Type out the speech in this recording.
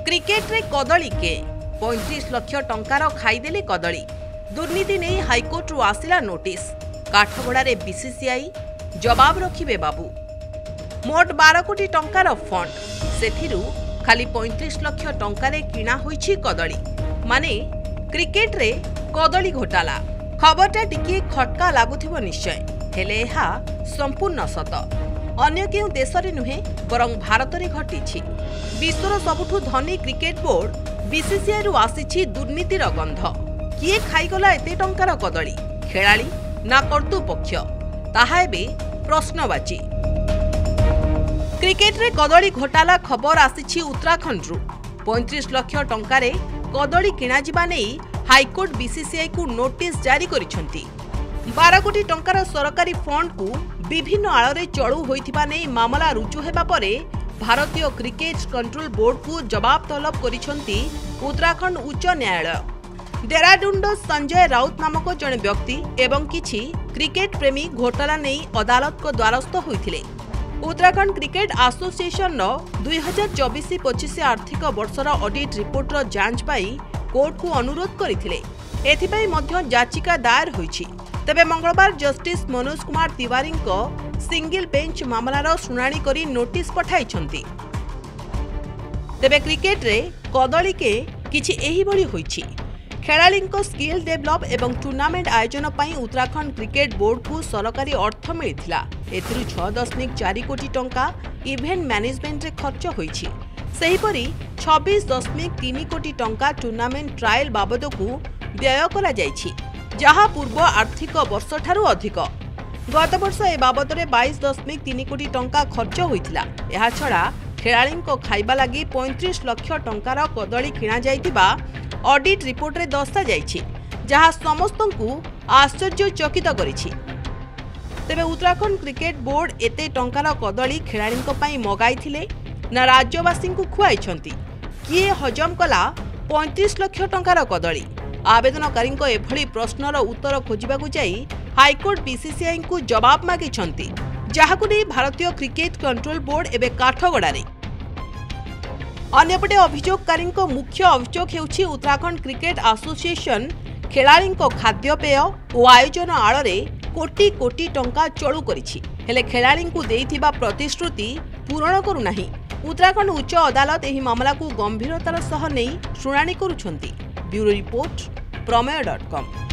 Cricket रे कदली के 35 लाख टंकार खाईदेले कदली। दुर्नीति नहीं हाईकोर्ट रु आसिला नोटिस। काठगोड़ा रे बीसीसीआई जवाब रखिबे बाबू। मोट 12 कोटी टंकार फंड सेथिरु खाली 35 लाख टंकारे किणा होईछि कदली। माने क्रिकेट रे कदली घोटाला। खबरटा टिके खटका लागुथिबो निश्चय, हेले एहा संपूर्ण सत। अन्य केउ देशरे नुहे बरं भारत रे घटिछि। विश्वर सबुठु धनी क्रिकेट बोर्ड बीसीसीआई रु आसीछि दुर्नीतिर गंध। किए खाईगला एते टंकार कदली, खेलाड़ी ना कर्तृपक्ष, ताहा एबे प्रश्नवाची। क्रिकेट रे कदली घोटाला खबर आसीछि उत्तराखंड रु। 35 लाख टंकारे कदली किणा जिबा नै हाईकोर्ट बीसीसीआई को नोटिस जारी करिसंती। 12 कोटी टंकार सरकारी फंड को विभिन्न आଳରେ चळू होइथिबा नै मामला रुजु हेबा परे भारतीय क्रिकेट कंट्रोल बोर्ड को जवाब तलब करिसंती उत्तराखंड उच्च न्यायालय। देहरादून संजय राउत नामक जने व्यक्ति एवं किछि क्रिकेट प्रेमी घोटाला नै अदालत को द्वारस्थ होइथिले। उत्तराखंड क्रिकेट एसोसिएशन 2024-25 आर्थिक वर्षर ऑडिट रिपोर्टर जांच पाई कोर्ट को अनुरोध करथिले। एथिपई मध्य याचिका दायर होईछि। तेबे मंगलवार जस्टिस मनोज कुमार तिवारी को सिंगल बेंच मामलार शुणाणी करी नोटिस पठाइछंती। तेबे क्रिकेट रे कदली के किछि एही भली होईछि। खेलाड़ी को स्किल डेवलप एवं टूर्नामेंट आयोजन पई उत्तराखंड क्रिकेट बोर्ड को सरकारी अर्थ मिलिथिला। एथिरु 6.4 कोटी टंका इवेंट मैनेजमेंट रे खर्च होईछि। सेहिपरि 26.3 कोटी टंका टूर्नामेंट ट्रायल बाबद को व्यय करा जायछि, जहां पूर्व आर्थिक वर्ष ठारू अधिक। गत वर्ष ए बाबद रे 22.3 कोटी टंका खर्च होइथिला। एहा छडा खेलाड़ी को खाइबा लागि 35 लाख टंकार कदली किणा जाइतिबा ऑडिट रिपोर्ट रे दर्शा जाइछि, जहां समस्तंकु आश्चर्यचकित करिछि। तेबे उत्तराखंड क्रिकेट बोर्ड एते टंकार कदली खेलाड़ी पई मगाइथिले ना राज्यवासी को खुआइछंती। किए हजम कला 35 लाख टंकार कदली? आवेदनकारी एभली प्रश्नर उत्तर खोजिबाकु जाई हाईकोर्ट बीसीसीआई को जवाब मागिछंती, जहाकु नै भारतीय क्रिकेट कंट्रोल बोर्ड एबे काठगोड़ारे। अन्यपटे अभियोगकारी मुख्य अभियोग हेउछि उत्तराखंड क्रिकेट एसोसिएशन खेलाड़ी खाद्यपेय और आयोजन आଳରେ कोटी कोटी टंका चळू करिछि, हेले खेलाड़ी को देइथिबा प्रतिश्रुति पूरण करू नाही। उत्तराखंड उच्च अदालत एही मामला को गंभीरतार सह नै शुणाणी करूछंती। Bureau report प्रमेय.com।